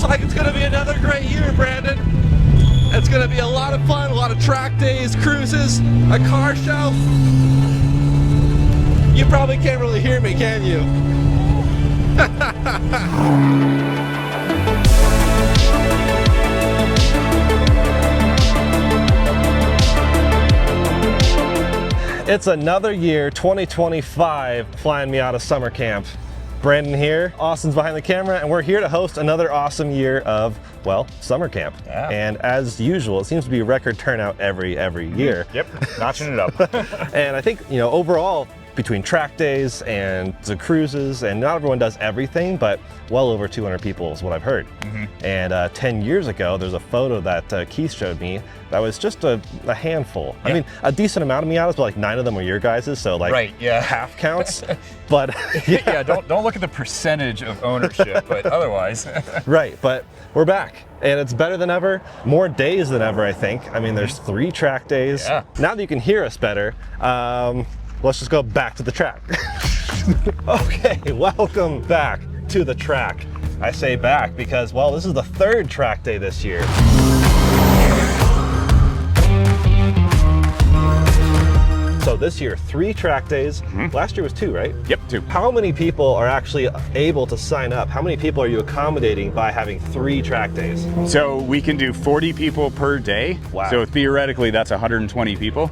looks like it's gonna be another great year, Brandon. It's gonna be a lot of fun, a lot of track days, cruises, a car show. You probably can't really hear me, can you? It's another year, 2025 Flyin Miata Summer Camp. Brandon here, Austin's behind the camera, and we're here to host another awesome year of, well, summer camp. Yeah. And as usual, it seems to be a record turnout every year. Yep, notching it up. And I think, you know, overall, between track days and the cruises, and not everyone does everything, but well over 200 people is what I've heard. And 10 years ago, there's a photo that Keith showed me that was just a handful. I mean, a decent amount of Miatas, but like 9 of them were your guys's, so like half counts. But yeah, don't look at the percentage of ownership, but otherwise. Right, but we're back. And it's better than ever, more days than ever, I think. I mean, there's 3 track days. Yeah. Now that you can hear us better, let's just go back to the track. Okay, welcome back to the track. I say back because, well, this is the 3rd track day this year. So this year, 3 track days. Last year was 2, right? Yep, 2. How many people are actually able to sign up? How many people are you accommodating by having 3 track days? So we can do 40 people per day. Wow. So theoretically, that's 120 people.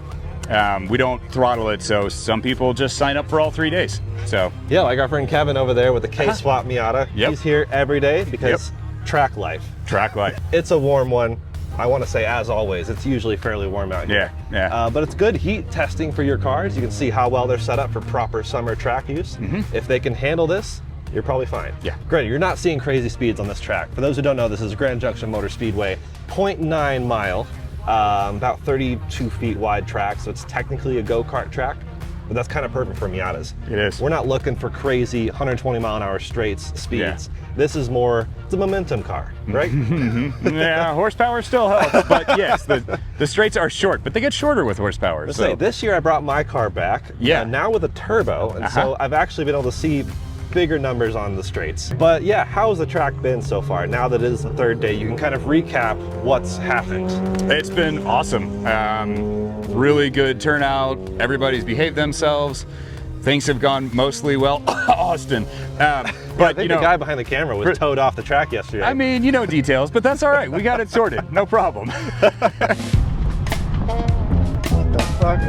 We don't throttle it, so some people just sign up for all 3 days. So yeah, like our friend Kevin over there with the K-Swap Miata. Yep. He's here every day because track life. Track life. It's a warm one. I want to say, as always, it's usually fairly warm out here. Yeah. But it's good heat testing for your cars. You can see how well they're set up for proper summer track use. If they can handle this, you're probably fine. Yeah. Great, you're not seeing crazy speeds on this track. For those who don't know, this is Grand Junction Motor Speedway, 0.9 mile, about 32 feet wide track, so it's technically a go-kart track, but that's kind of perfect for Miatas. It is. We're not looking for crazy 120 mile an hour straights speeds. Yeah. This is more, it's a momentum car, right? Yeah, horsepower still helps, but yes, the straights are short, but they get shorter with horsepower. Let's say, this year I brought my car back, now with a turbo, and so I've actually been able to see bigger numbers on the straights. But yeah, how's the track been so far? Now that it is the 3rd day, you can kind of recap what's happened. It's been awesome. Really good turnout. Everybody's behaved themselves. Things have gone mostly well. Austin. But I think the guy behind the camera was towed off the track yesterday. I mean, you know details, but that's all right. We got it sorted. No problem. What the fuck?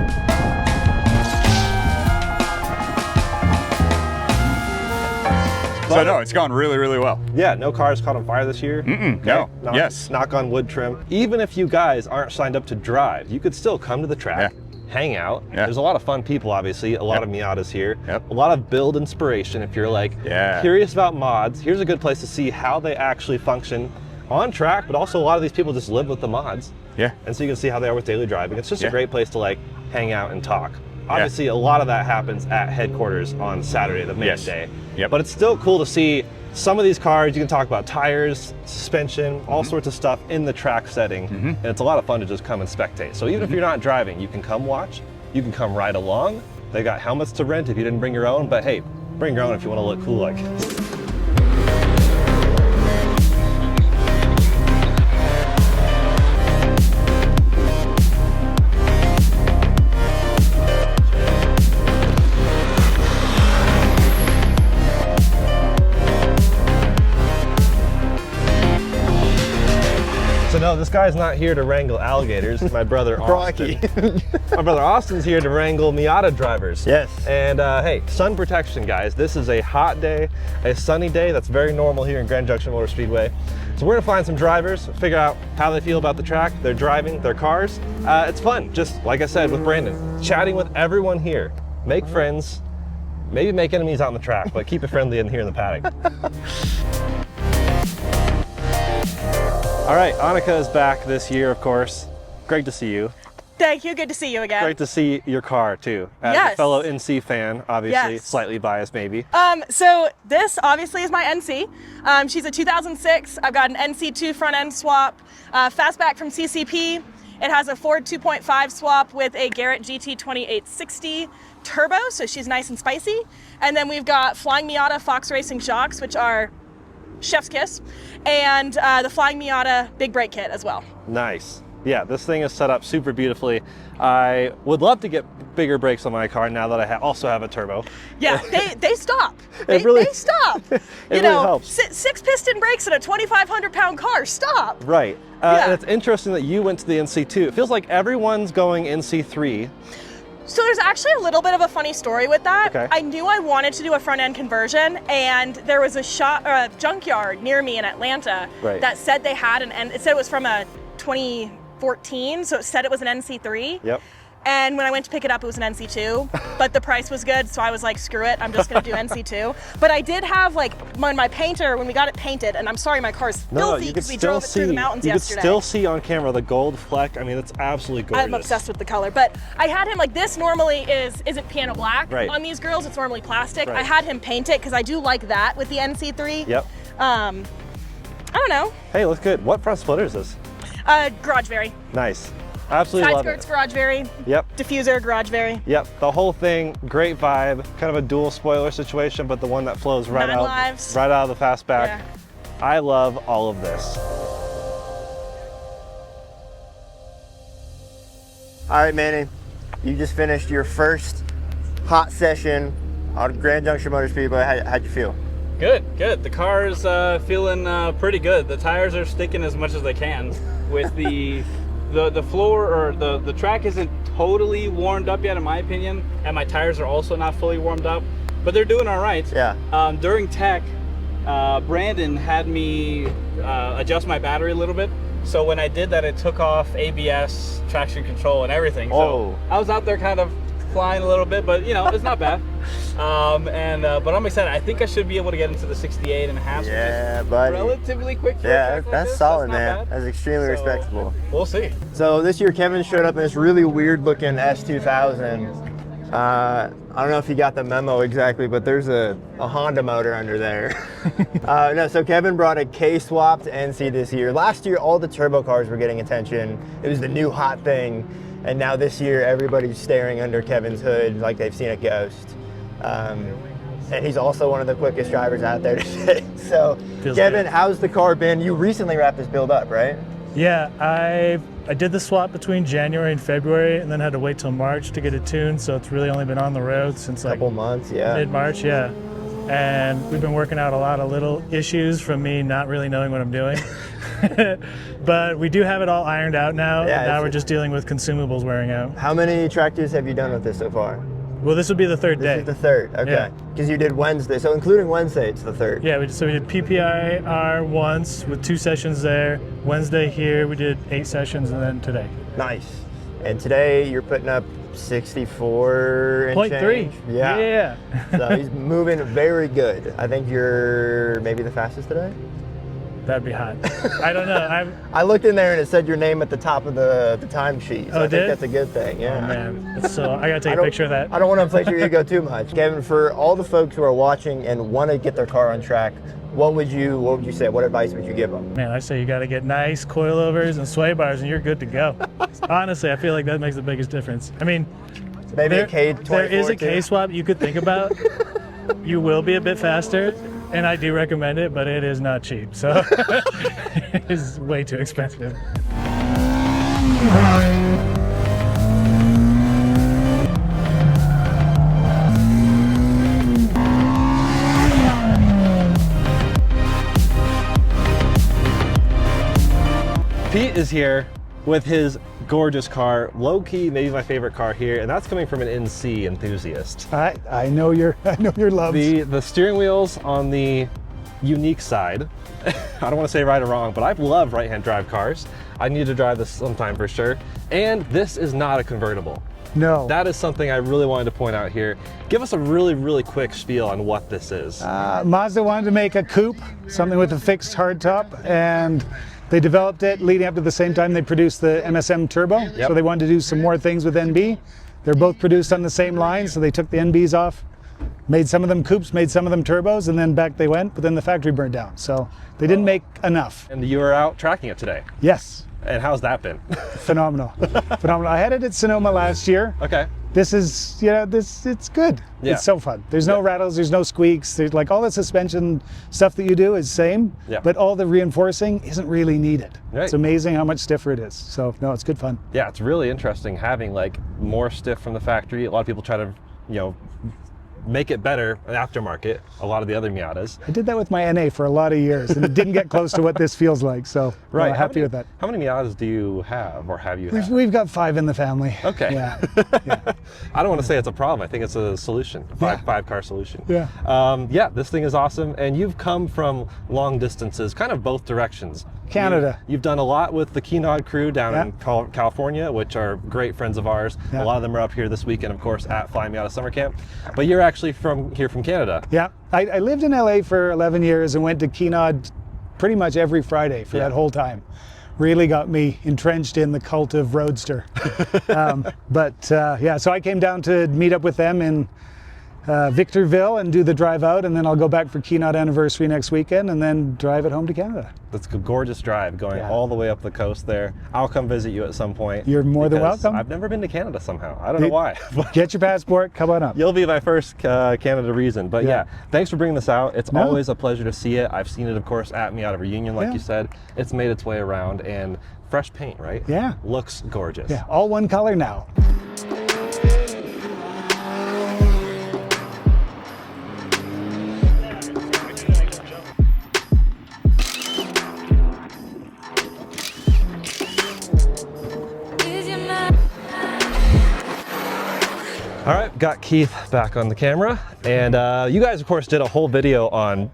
So no, it's gone really, really well. Yeah, no cars caught on fire this year. No. Knock on wood trim. Even if you guys aren't signed up to drive, you could still come to the track, hang out. There's a lot of fun people, obviously, a lot of Miatas here. A lot of build inspiration. If you're like curious about mods, here's a good place to see how they actually function on track, but also a lot of these people just live with the mods. And so you can see how they are with daily driving. It's just a great place to like hang out and talk. Obviously, a lot of that happens at headquarters on Saturday, the main day. But it's still cool to see some of these cars. You can talk about tires, suspension, all sorts of stuff in the track setting. And it's a lot of fun to just come and spectate. So even if you're not driving, you can come watch, you can come ride along. They got helmets to rent if you didn't bring your own, but hey, bring your own if you want to look cool like No, this guy's not here to wrangle alligators. My brother Austin. My brother Austin's here to wrangle Miata drivers. Yes. And hey, sun protection, guys. This is a hot day, a sunny day. That's very normal here in Grand Junction Motor Speedway. So we're gonna find some drivers, figure out how they feel about the track, their driving, their cars. It's fun, just like I said with Brandon, chatting with everyone here. Make friends, maybe make enemies out on the track, but keep it friendly in here in the paddock. All right, Annika is back this year, of course. Great to see you. Thank you, good to see you again. Great to see your car too. As a fellow NC fan, obviously, slightly biased maybe. So this obviously is my NC. She's a 2006. I've got an NC2 front end swap, fastback from CCP. It has a Ford 2.5 swap with a Garrett GT 2860 turbo, so she's nice and spicy. And then we've got Flyin Miata Fox Racing shocks, which are chef's kiss, and the Flyin Miata big brake kit as well. Nice. Yeah, this thing is set up super beautifully. I would love to get bigger brakes on my car now that I also have a turbo. Yeah, they stop. They stop. It really helps. 6 piston brakes in a 2,500 pound car, stop. Right. Yeah. And it's interesting that you went to the NC2. It feels like everyone's going NC3. So there's actually a little bit of a funny story with that. Okay. I knew I wanted to do a front end conversion, and there was a junkyard near me in Atlanta that said they had it said it was from a 2014, so it said it was an NC3. Yep. And when I went to pick it up, it was an NC2, but the price was good, so I was like, screw it, I'm just gonna do NC2. But I did have, like, when my painter, when we got it painted, and I'm sorry, my car's filthy because we drove it through the mountains yesterday. You could still see on camera the gold fleck. I mean, it's absolutely gorgeous. I'm obsessed with the color, but I had him, like, this normally isn't piano black on these girls, it's normally plastic. I had him paint it because I do like that with the NC3. Yep. I don't know. Hey, looks good. What front splitter is this? Garage Vary. Nice. Absolutely love it. Side skirts, Garage Vary. Yep. Diffuser, Garage Vary. Yep. The whole thing, great vibe. Kind of a dual spoiler situation, but the one that flows right out of the fastback. Yeah. I love all of this. All right, Manny, you just finished your first hot session on Grand Junction Motor Speedway. How'd you feel? Good, good. The car's feeling pretty good. The tires are sticking as much as they can. With the floor, or the track isn't totally warmed up yet, in my opinion, and my tires are also not fully warmed up, but they're doing all right. Yeah. During tech, Brandon had me adjust my battery a little bit. So when I did that, it took off ABS, traction control, and everything. So I was out there kind of flying a little bit, but you know, it's not bad. But I'm excited. I think I should be able to get into the 68 and a half. Yeah, buddy. Relatively quick. Yeah, that's solid, man. That's extremely respectable. We'll see. So this year, Kevin showed up in this really weird looking S2000. I don't know if you got the memo exactly, but there's a Honda motor under there. No, so Kevin brought a K-swapped NC this year. Last year, all the turbo cars were getting attention. It was the new hot thing. And now this year, everybody's staring under Kevin's hood like they've seen a ghost. And he's also one of the quickest drivers out there today. So, Kevin, how's the car been? You recently wrapped this build up, right? Yeah, I did the swap between January and February, and then had to wait till March to get it tuned. So it's really only been on the road since like couple months, yeah. Mid-March, yeah. And we've been working out a lot of little issues from me not really knowing what I'm doing. But we do have it all ironed out now. Yeah, and now we're just dealing with consumables wearing out. How many track days have you done with this so far? Well, this would be the third day. This is the third, okay. Because you did Wednesday, so including Wednesday, it's the third. Yeah, we did PPIR once with 2 sessions there. Wednesday here, we did 8 sessions, and then today. Nice. And today you're putting up 64 and 0.3. change. Yeah. So he's moving very good. I think you're maybe the fastest today? That'd be hot. I don't know. I looked in there and it said your name at the top of the timesheet. So I think that's a good thing. Yeah. Oh man. So I gotta take a picture of that. I don't want to inflate your ego too much. Kevin, for all the folks who are watching and want to get their car on track, what would you say? What advice would you give them? Man, I say you got to get nice coilovers and sway bars, and you're good to go. Honestly, I feel like that makes the biggest difference. I mean, maybe a K24. There is a K swap you could think about. You will be a bit faster, and I do recommend it, but it is not cheap. So it is way too expensive. Pete is here with his gorgeous car, low-key, maybe my favorite car here, and that's coming from an NC enthusiast. I know your love. The steering wheel's on the unique side. I don't want to say right or wrong, but I love right-hand drive cars. I need to drive this sometime for sure. And this is not a convertible. No. That is something I really wanted to point out here. Give us a really, really quick spiel on what this is. Mazda wanted to make a coupe, something with a fixed hardtop, and they developed it leading up to the same time they produced the MSM Turbo. Yep. So they wanted to do some more things with NB. They're both produced on the same line, so they took the NBs off, made some of them coupes, made some of them turbos, and then back they went, but then the factory burned down. So they didn't make enough. And you were out tracking it today. Yes. And how's that been? Phenomenal. Phenomenal. I had it at Sonoma last year. Okay. this is, it's good. Yeah. It's so fun. There's no rattles, there's no squeaks. There's like all the suspension stuff that you do is same, but all the reinforcing isn't really needed. Right. It's amazing how much stiffer it is. So no, it's good fun. Yeah, it's really interesting having like more stiff from the factory. A lot of people try to, make it better aftermarket, a lot of the other Miatas. I did that with my NA for a lot of years and it didn't get close to what this feels like. So I'm happy with that. How many Miatas do you have, or have you had? We've got 5 in the family. Okay. Yeah. I don't want to say it's a problem. I think it's a solution, a five car solution. Yeah. Yeah, this thing is awesome. And you've come from long distances, kind of both directions. Canada. You've done a lot with the Keynod crew down in California, which are great friends of ours. A lot of them are up here this weekend, of course, at Flyin Miata Summer Camp. But you're actually from Canada. Yeah, I lived in LA for 11 years and went to Keynod pretty much every Friday for that whole time. Really got me entrenched in the cult of Roadster. So I came down to meet up with them in Victorville and do the drive out, and then I'll go back for Keynod anniversary next weekend and then drive it home to Canada. That's a gorgeous drive going all the way up the coast there. I'll come visit you at some point. You're more than welcome. I've never been to Canada somehow. I don't know why. Get your passport, come on up. You'll be my first Canada reason. But yeah, thanks for bringing this out. It's always a pleasure to see it. I've seen it, of course, at Miata Reunion, like you said. It's made its way around, and fresh paint, right? Yeah. Looks gorgeous. Yeah, all one color now. All right, got Keith back on the camera, and you guys, of course, did a whole video on,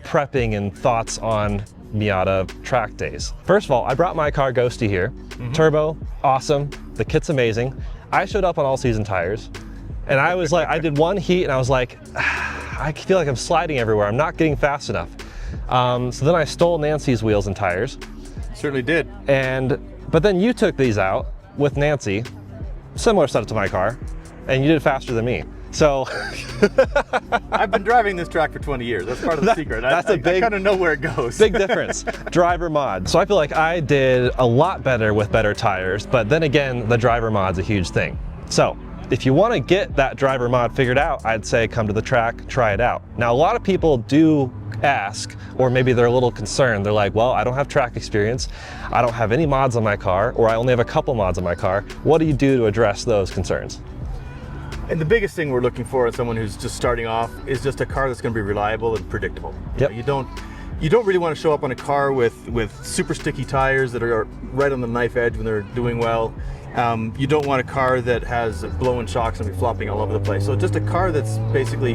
prepping and thoughts on Miata track days. First of all, I brought my car Ghosty here. Turbo, awesome. The kit's amazing. I showed up on all-season tires, and I was like, I did one heat, and I was like, I feel like I'm sliding everywhere. I'm not getting fast enough. So then I stole Nancy's wheels and tires. Certainly did. But then you took these out with Nancy, similar setup to my car, and you did it faster than me. So I've been driving this track for 20 years. That's part of the secret. I kind of know where it goes. Big difference. Driver mod. So I feel like I did a lot better with better tires, but then again, the driver mod's a huge thing. So if you want to get that driver mod figured out, I'd say come to the track, try it out. Now, a lot of people do ask, or maybe they're a little concerned. They're like, well, I don't have track experience. I don't have any mods on my car, or I only have a couple mods on my car. What do you do to address those concerns? And the biggest thing we're looking for in someone who's just starting off is just a car that's going to be reliable and predictable. You don't really want to show up on a car with super sticky tires that are right on the knife edge when they're doing well. You don't want a car that has blowing shocks and be flopping all over the place. So just a car that's basically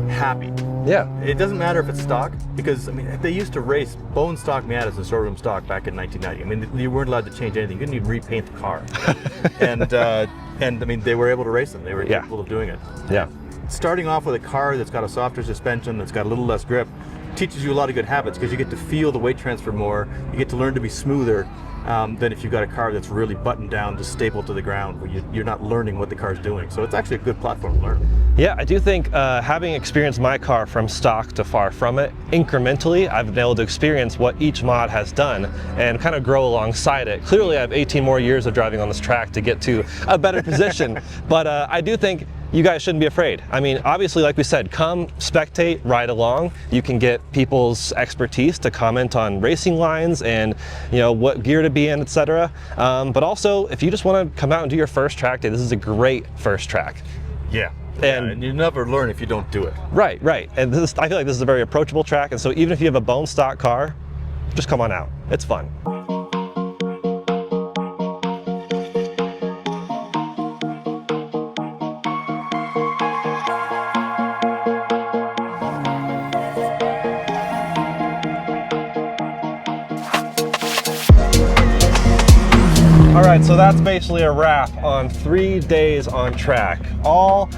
happy. Yeah. It doesn't matter if it's stock, because I mean they used to race bone stock Miatas in showroom stock back in 1990. I mean you weren't allowed to change anything. You couldn't even repaint the car. And I mean they were able to race them. They were capable of doing it. Yeah. Starting off with a car that's got a softer suspension, that's got a little less grip, teaches you a lot of good habits because you get to feel the weight transfer more. You get to learn to be smoother than if you've got a car that's really buttoned down, just stapled to the ground, where you're not learning what the car's doing. So it's actually a good platform to learn. Yeah, I do think having experienced my car from stock to far from it, incrementally, I've been able to experience what each mod has done and kind of grow alongside it. Clearly, I have 18 more years of driving on this track to get to a better position, but I do think you guys shouldn't be afraid. I mean, obviously, like we said, come spectate, ride along. You can get people's expertise to comment on racing lines and what gear to be in, etc. But also, if you just want to come out and do your first track day, this is a great first track. Yeah. And you never learn if you don't do it. Right, right. And I feel like this is a very approachable track, and so even if you have a bone stock car, just come on out. It's fun. All right, so that's basically a wrap on 3 days on track, all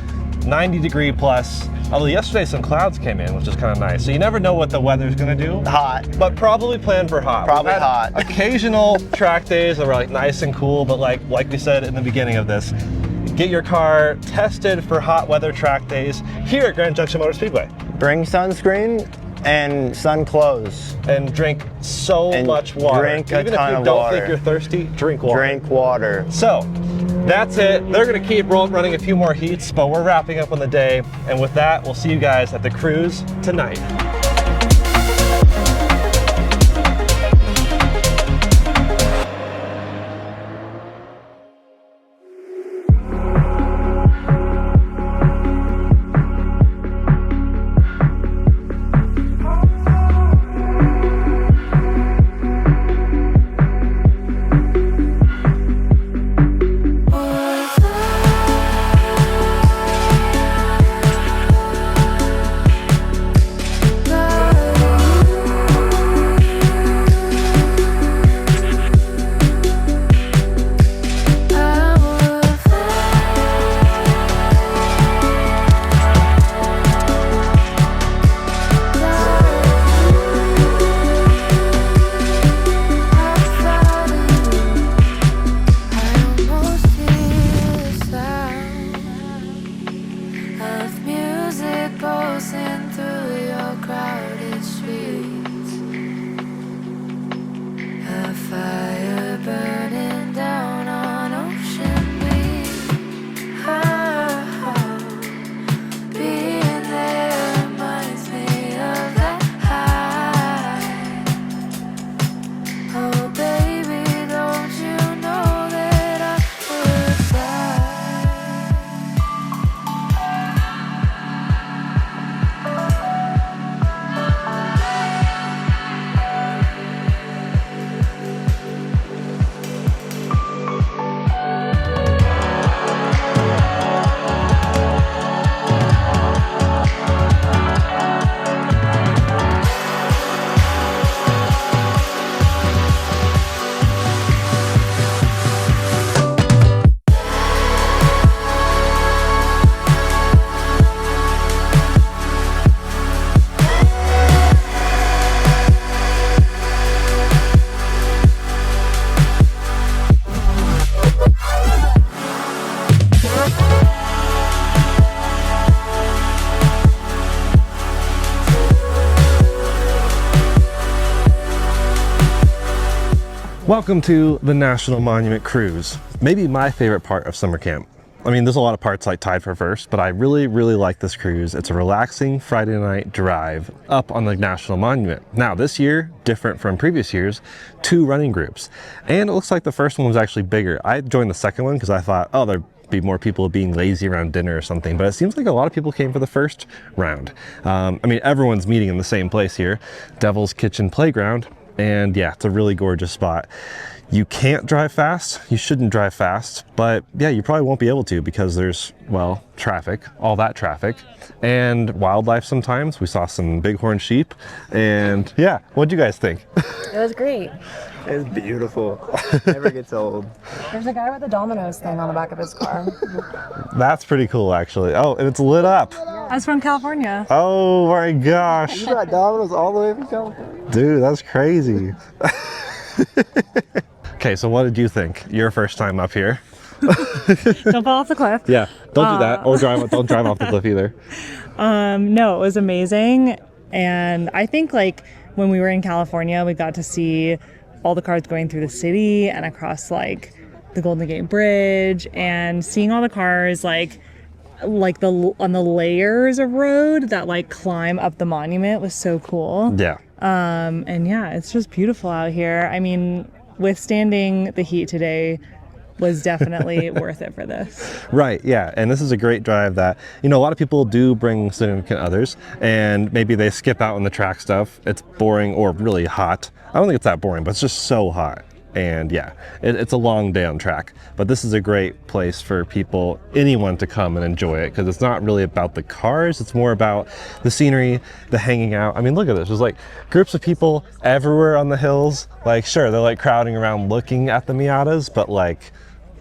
90-degree plus. Although yesterday some clouds came in, which is kind of nice. So you never know what the weather's gonna do. Hot. But probably plan for hot. Probably hot. Occasional track days that were like nice and cool, but like we said in the beginning of this, get your car tested for hot weather track days here at Grand Junction Motor Speedway. Bring sunscreen and sun clothes. And drink so much water. Drink a ton of water. Even if you don't think you're thirsty, drink water. Drink water. So, That's it. They're gonna keep running a few more heats, but we're wrapping up on the day. And with that, we'll see you guys at the cruise tonight. Welcome to the National Monument Cruise. Maybe my favorite part of summer camp. I mean, there's a lot of parts like tied for first, but I really like this cruise. It's a relaxing Friday night drive up on the National Monument. Now this year, different from previous years, 2 running groups. And it looks like the first one was actually bigger. I joined the second one because I thought, oh, there'd be more people being lazy around dinner or something, but it seems like a lot of people came for the first round. I mean, everyone's meeting in the same place here, Devil's Kitchen Playground. And yeah, it's a really gorgeous spot. You can't drive fast, you shouldn't drive fast, but yeah, you probably won't be able to because there's, well, traffic, all that traffic, and wildlife sometimes. We saw some bighorn sheep, and yeah, what'd you guys think? It was great. It's beautiful. Never gets old. There's a guy with a Domino's thing on the back of his car. That's pretty cool, actually. Oh, and it's lit up. I was from California. Oh my gosh. You got Domino's all the way from California? Dude, that's crazy. Okay, so what did you think? Your first time up here. Don't fall off the cliff. Yeah, don't do that. Or don't drive off the cliff either. No, it was amazing. And I think like when we were in California, we got to see all the cars going through the city and across like the Golden Gate Bridge, and seeing all the cars like on the layers of road that like climb up the monument was so cool. Yeah. And yeah, it's just beautiful out here. I mean, withstanding the heat today was definitely worth it for this. Right, yeah, and this is a great drive that, you know, a lot of people do bring significant others, and maybe they skip out on the track stuff. It's boring or really hot. I don't think it's that boring, but it's just so hot. And yeah, it's a long day on track, but this is a great place for people, anyone, to come and enjoy it, because it's not really about the cars, it's more about the scenery, the hanging out. I mean, look at this, there's like groups of people everywhere on the hills. Like, sure, they're like crowding around looking at the Miatas, but like,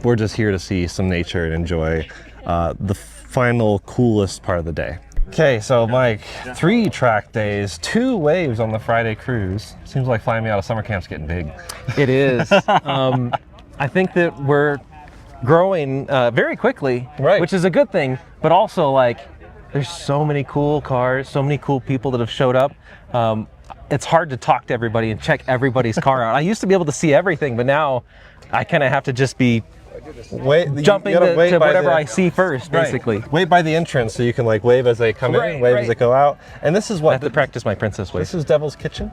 we're just here to see some nature and enjoy the final coolest part of the day. Okay, so Mike, 3 track days, 2 waves on the Friday cruise. Seems like Flyin Miata Summer Camp's getting big. It is. I think that we're growing very quickly, right, which is a good thing, but also like there's so many cool cars, so many cool people that have showed up. It's hard to talk to everybody and check everybody's car out. I used to be able to see everything, but now I kind of have to just be jumping to whatever I see first, basically. Right. Wait by the entrance so you can like wave as they come in, wave as they go out. And this is what? I have to practice my princess wave. This is Devil's Kitchen?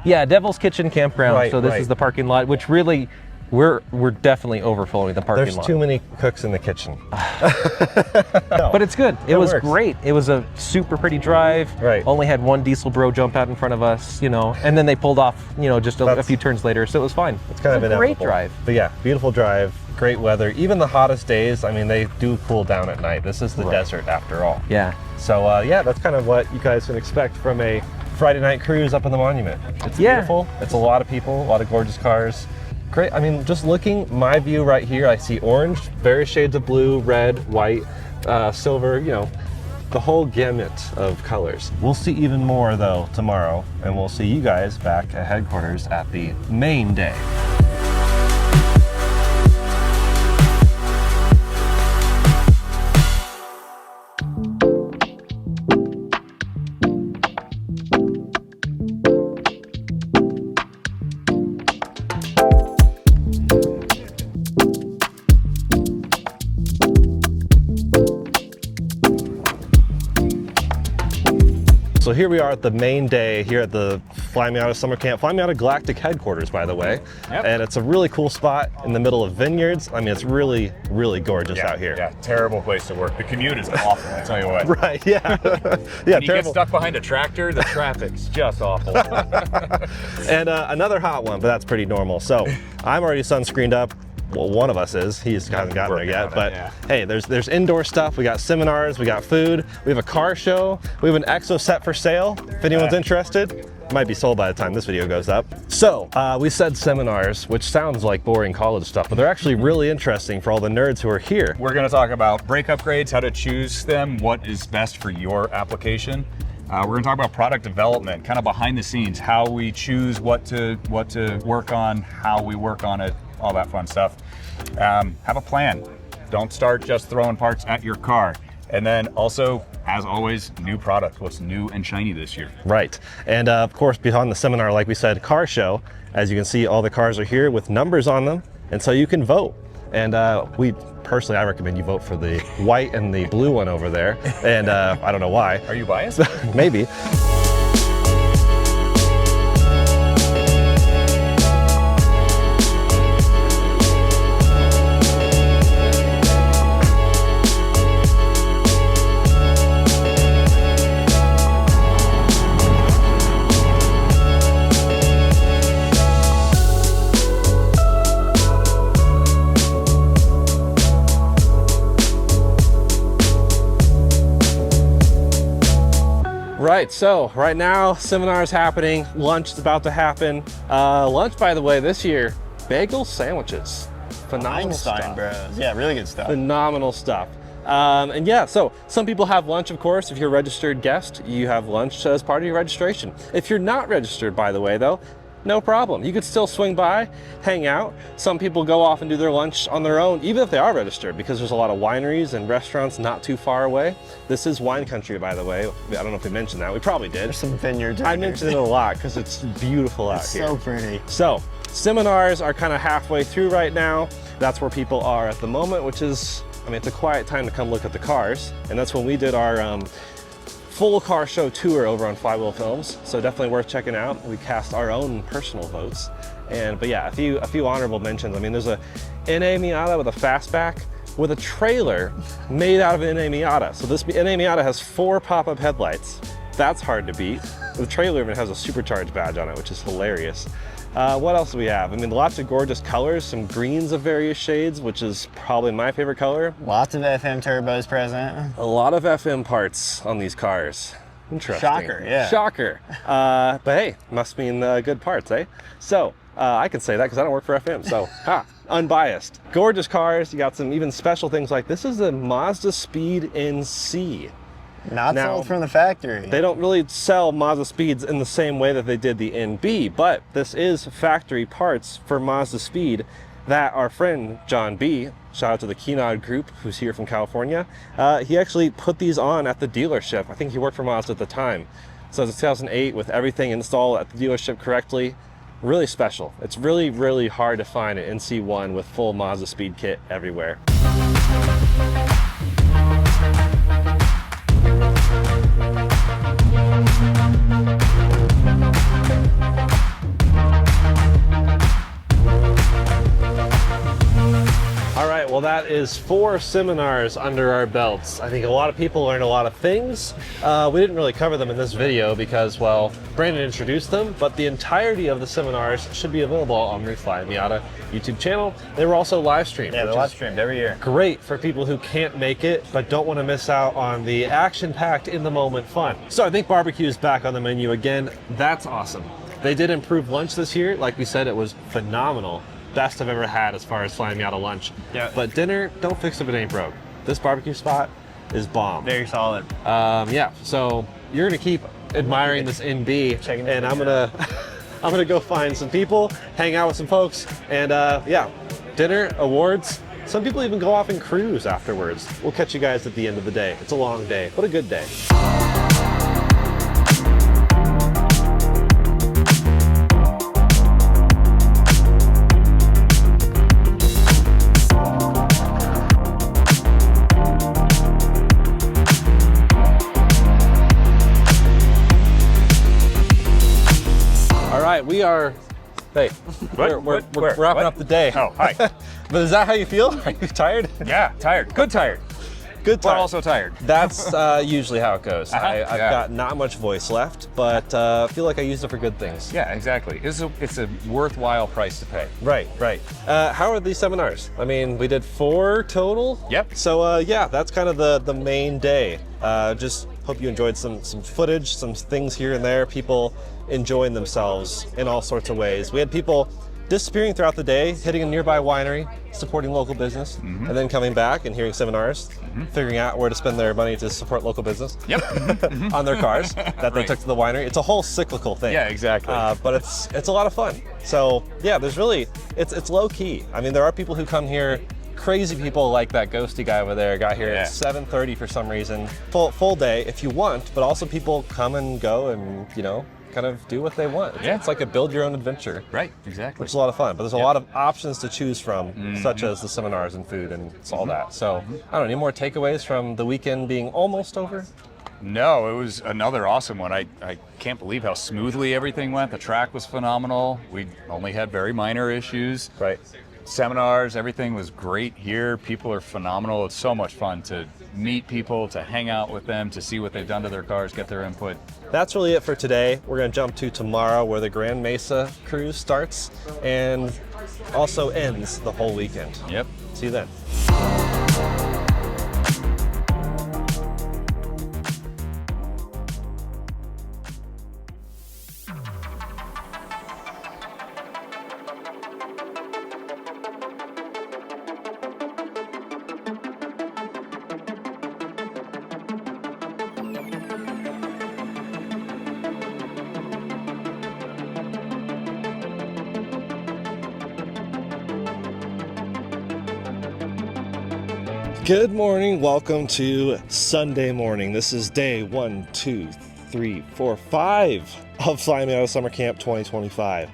Yeah, Devil's Kitchen Campground. So this is the parking lot, which really, we're definitely overflowing the parking lot. There's too many cooks in the kitchen. But it's good. It was great. It was a super pretty drive. Right. Only had one diesel bro jump out in front of us, you know, and then they pulled off, you know, just a few turns later, so it was fine. It's kind of a great drive. But yeah, beautiful drive, great weather. Even the hottest days, I mean, they do cool down at night. This is the desert after all. Yeah. So yeah, that's kind of what you guys can expect from a Friday night cruise up in the Monument. It's beautiful. It's a lot of people, a lot of gorgeous cars. Great. I mean, just looking, my view right here, I see orange, various shades of blue, red, white, silver, you know, the whole gamut of colors. We'll see even more though tomorrow, and we'll see you guys back at headquarters at the main day. So here we are at the main day here at the Flyin Miata Summer Camp, Flyin Miata Galactic headquarters, by the way. Yep. And it's a really cool spot in the middle of vineyards. I mean, it's really, really gorgeous out here. Yeah, terrible place to work. The commute is awful, I'll tell you what. Right, yeah. Yeah, you get stuck behind a tractor, the traffic's just awful. And another hot one, but that's pretty normal. So I'm already sunscreened up. Well, one of us is. He hasn't gotten there yet. But hey, there's indoor stuff. We got seminars. We got food. We have a car show. We have an exo set for sale. If anyone's interested, it might be sold by the time this video goes up. So we said seminars, which sounds like boring college stuff, but they're actually really interesting for all the nerds who are here. We're going to talk about brake upgrades, how to choose them, what is best for your application. We're going to talk about product development, kind of behind the scenes, how we choose what to work on, how we work on it, all that fun stuff. Have a plan. Don't start just throwing parts at your car. And then also, as always, new product. What's new and shiny this year? Right. And of course, behind the seminar, like we said, car show. As you can see, all the cars are here with numbers on them. And so you can vote. And personally, I recommend you vote for the white and the blue one over there. And I don't know why. Are you biased? Maybe. Right, so right now, seminar's happening, lunch is about to happen. Lunch, by the way, this year, bagel sandwiches. Phenomenal stuff. Bros. Yeah, really good stuff. Phenomenal stuff. And yeah, so some people have lunch, of course. If you're a registered guest, you have lunch as part of your registration. If you're not registered, by the way, though, no problem. You could still swing by, hang out. Some people go off and do their lunch on their own, even if they are registered, because there's a lot of wineries and restaurants not too far away. This is wine country, by the way. I don't know if we mentioned that. We probably did. There's some vineyards. I mentioned it a lot because it's beautiful out here. So pretty. So seminars are kind of halfway through right now. That's where people are at the moment, which is, I mean, it's a quiet time to come look at the cars. And that's when we did our full car show tour over on Flywheel Films, so definitely worth checking out. We cast our own personal votes, but yeah, a few honorable mentions. I mean, there's a NA Miata with a fastback with a trailer made out of an NA Miata. So this NA Miata has 4 pop-up headlights. That's hard to beat. The trailer even has a supercharged badge on it, which is hilarious. What else do we have? I mean, lots of gorgeous colors, some greens of various shades, which is probably my favorite color. Lots of FM turbos present. A lot of FM parts on these cars. Interesting. Shocker, yeah. Shocker. But hey, must mean good parts, eh? So, I can say that because I don't work for FM, so, unbiased. Gorgeous cars. You got some even special things like this is a Mazda Speed NC. Not sold from the factory. They don't really sell Mazda Speeds in the same way that they did the NB, but this is factory parts for Mazda Speed that our friend John B, shout out to the Keenod group who's here from California, he actually put these on at the dealership. I think he worked for Mazda at the time. So it's 2008 with everything installed at the dealership correctly. really special. It's really, really hard to find an NC1 with full Mazda speed kit everywhere. All right, well, that is 4 seminars under our belts. I think a lot of people learned a lot of things. We didn't really cover them in this video because, well, Brandon introduced them, but the entirety of the seminars should be available on the Flyin Miata YouTube channel. They were also live streamed. Yeah, they're live streamed every year. Great for people who can't make it, but don't want to miss out on the action-packed, in-the-moment fun. So I think barbecue is back on the menu again. That's awesome. They did improve lunch this year. Like we said, it was phenomenal. Best I've ever had as far as Flyin Miata lunch. Yeah. But dinner, don't fix if it ain't broke. This barbecue spot is bomb. Very solid. Yeah, so you're gonna keep admiring this NB, and I'm gonna go find some people, hang out with some folks, and yeah, dinner, awards. Some people even go off and cruise afterwards. We'll catch you guys at the end of the day. It's a long day, but a good day. We are, hey, we're wrapping up the day. Oh, hi. But is that how you feel? Are you tired? Yeah, tired. Good tired. Good tired. But also tired. That's usually how it goes. I've got not much voice left, but I feel like I used it for good things. Yeah, exactly. It's a worthwhile price to pay. Right, right. How are these seminars? I mean, we did 4 total. Yep. So yeah, that's kind of the main day. Just hope you enjoyed some footage, some things here and there, people enjoying themselves in all sorts of ways. We had people disappearing throughout the day, hitting a nearby winery, supporting local business, and then coming back and hearing seminars, figuring out where to spend their money to support local business. Yep. On their cars that they took to the winery. It's a whole cyclical thing. Yeah, exactly. But it's a lot of fun. So yeah, there's really, it's low key. I mean, there are people who come here, crazy people like that ghosty guy over there, got here at 7:30 for some reason. Full day if you want, but also people come and go and, you know, kind of do what they want. Yeah. It's like a build your own adventure. Right, exactly. Which is a lot of fun, but there's a lot of options to choose from, such as the seminars and food and it's all that. So, I don't know, any more takeaways from the weekend being almost over? No, it was another awesome one. I can't believe how smoothly everything went. The track was phenomenal. We only had very minor issues. Right. Seminars, everything was great here. People are phenomenal. It's so much fun to meet people, to hang out with them, to see what they've done to their cars, get their input. That's really it for today. We're going to jump to tomorrow where the Grand Mesa cruise starts and also ends the whole weekend. Yep. See you then. Good morning, welcome to Sunday morning. This is day 1, 2, 3, 4, 5 of Flyin Miata Summer Camp 2025.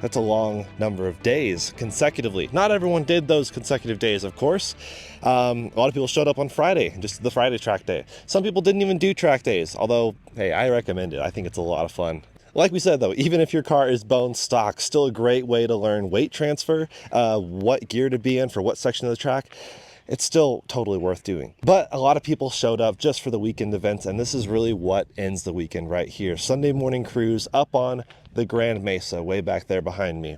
That's a long number of days consecutively. Not everyone did those consecutive days, of course. A lot of people showed up on Friday, just the Friday track day. Some people didn't even do track days, although, hey, I recommend it. I think it's a lot of fun. Like we said though, even if your car is bone stock, still a great way to learn weight transfer, what gear to be in for what section of the track. It's still totally worth doing. But a lot of people showed up just for the weekend events, and this is really what ends the weekend right here. Sunday morning cruise up on the Grand Mesa, way back there behind me.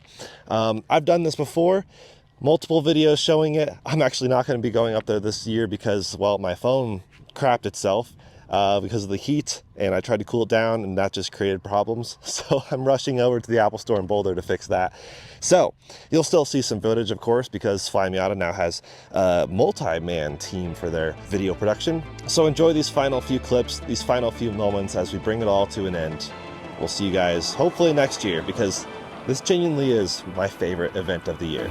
I've done this before, multiple videos showing it. I'm actually not going to be going up there this year because, well, my phone crapped itself because of the heat, and I tried to cool it down, and that just created problems. So I'm rushing over to the Apple Store in Boulder to fix that. So you'll still see some footage, of course, because Flyin Miata now has a multi-man team for their video production. So enjoy these final few clips, these final few moments as we bring it all to an end. We'll see you guys hopefully next year, because this genuinely is my favorite event of the year.